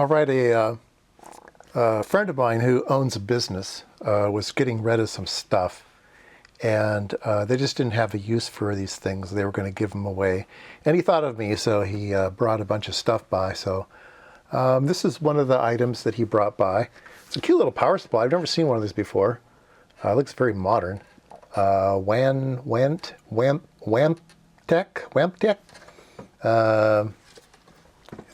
All right, a friend of mine who owns a business was getting rid of some stuff, and they just didn't have a use for these things. They were going to give them away, and he thought of me, so he brought a bunch of stuff by. So this is one of the items that he brought by. It's a cute little power supply. I've never seen one of these before. It looks very modern. Wanptek.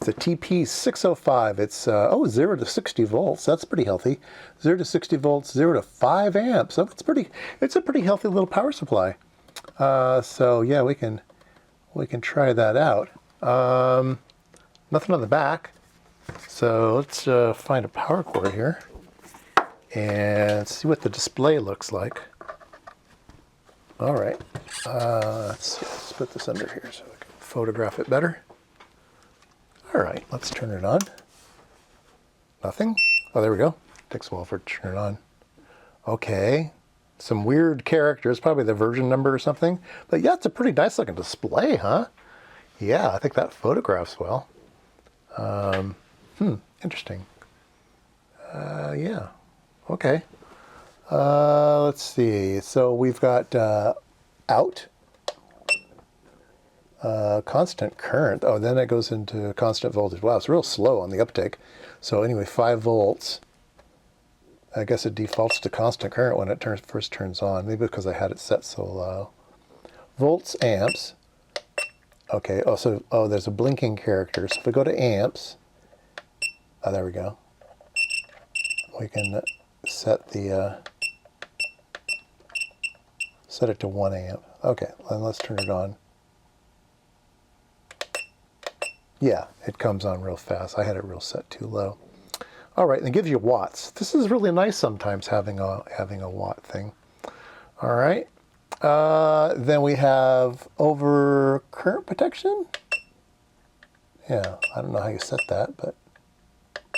It's a TP605. It's 0 to 60 volts. That's pretty healthy. 0 to 60 volts, 0 to 5 amps. So it's a pretty healthy little power supply. So yeah, we can try that out. Nothing on the back. So let's find a power cord here and see what the display looks like. All right. Let's put this under here so we can photograph it better. All right, let's turn it on. Nothing? Oh, there we go. Takes a while for it to turn it on. Okay, some weird characters, probably the version number or something. But yeah, it's a pretty nice looking display, huh? Yeah, I think that photographs well. Interesting. Yeah, okay. Let's see. So we've got out. Constant current. Oh, then it goes into constant voltage. Wow, it's real slow on the uptake. So anyway, 5 volts. I guess it defaults to constant current when it first turns on. Maybe because I had it set so low. Volts, amps. Okay. Oh, there's a blinking character. So if we go to amps, oh, there we go. We can set it to 1 amp. Okay, then let's turn it on. Yeah, it comes on real fast. I had it real set too low. All right, and it gives you watts. This is really nice sometimes having a watt thing. All right, then we have over current protection. Yeah, I don't know how you set that, but a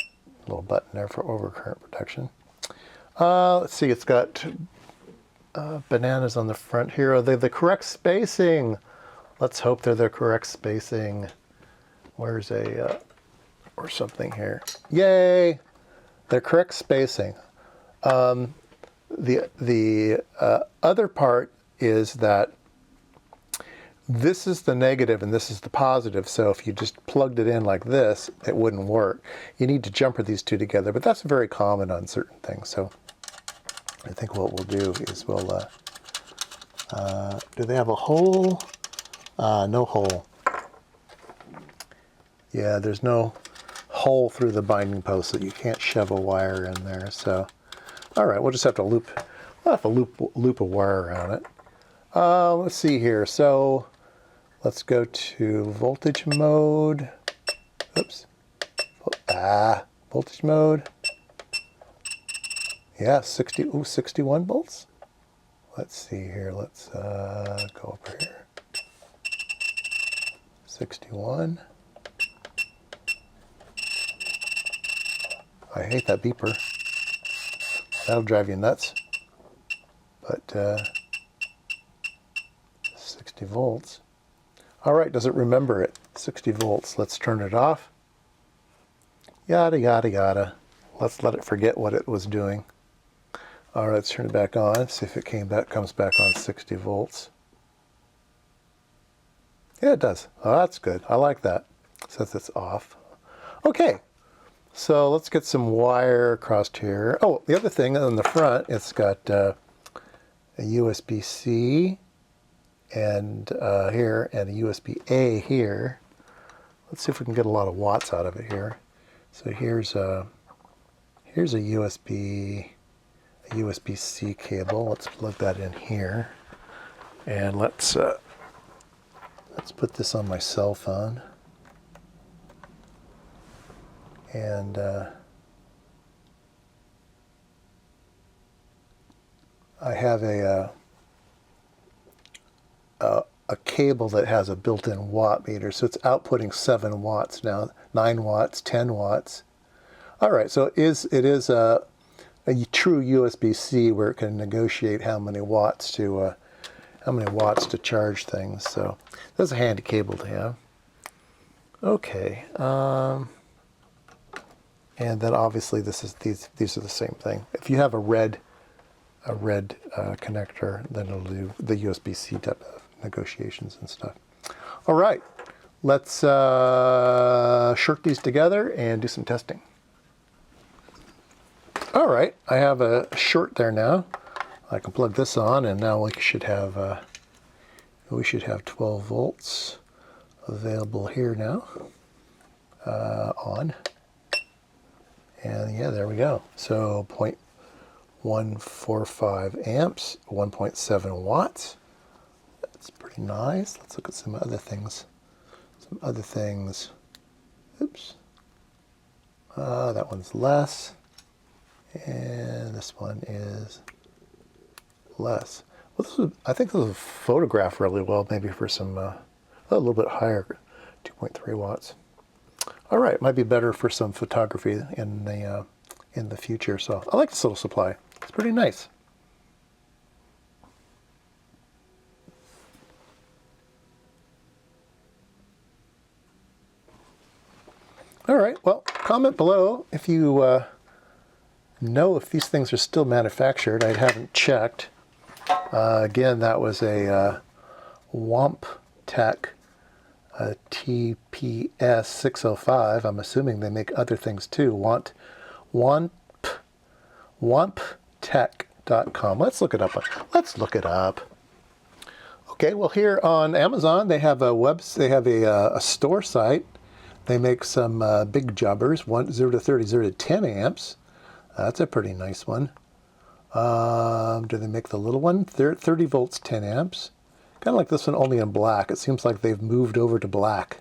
little button there for over current protection. Let's see, it's got bananas on the front here. Are they the correct spacing? Let's hope they're the correct spacing. Where's or something here? Yay! The correct spacing. The other part is that this is the negative and this is the positive. So if you just plugged it in like this, it wouldn't work. You need to jumper these two together, but that's very common on certain things. So I think what we'll do is we'll. Do they have a hole? No hole. Yeah, there's no hole through the binding post, so you can't shove a wire in there. So, all right, we'll just have to loop a wire around it. Let's see here. So, let's go to voltage mode. Oops. Voltage mode. Yeah, 61 volts. Let's see here. Let's go over here. 61. I hate that beeper. That'll drive you nuts. But 60 volts. All right, does it remember it? 60 volts. Let's turn it off. Yada, yada, yada. Let's let it forget what it was doing. All right, let's turn it back on. See if it comes back on 60 volts. Yeah, it does. Oh, that's good. I like that. Since it's off. Okay. So let's get some wire across here. Oh, the other thing on the front, it's got a USB-C and here, and a USB-A here. Let's see if we can get a lot of watts out of it here. So here's a USB-C cable. Let's plug that in here, and let's put this on my cell phone. And I have a cable that has a built-in watt meter, so it's outputting 7 watts now, 9 watts, 10 watts. All right, so it is a true USB-C where it can negotiate how many watts to charge things. So that's a handy cable to have. Okay. And then obviously these are the same thing. If you have a red connector, then it'll do the USB-C type of negotiations and stuff. All right, let's short these together and do some testing. All right, I have a short there now. I can plug this on, and now we should have 12 volts available here now on. And yeah, there we go. So 0.145 amps, 1.7 watts. That's pretty nice. Let's look at some other things. Oops. That one's less. And this one is less. Well, I think this will photograph really well, maybe for some, a little bit higher, 2.3 watts. All right, might be better for some photography in the future. So I like this little supply. It's pretty nice. All right, well, comment below if you know if these things are still manufactured. I haven't checked. Again, that was a Wanptek TPS 605. I'm assuming they make other things too. Wanptek.com. Let's look it up. Okay, well, here on Amazon they have a store site. They make some big jobbers, 0 to 30, 0 to 10 amps. That's a pretty nice one. Do they make the little one? 30 volts, 10 amps. Kind of like this one, only in black. It seems like they've moved over to black.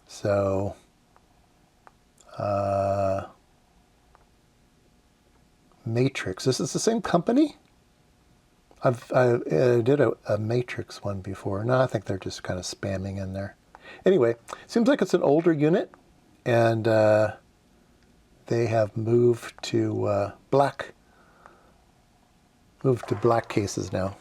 So, Matrix. This is the same company? I did a Matrix one before. No, I think they're just kind of spamming in there. Anyway, seems like it's an older unit, and they have moved to black cases now.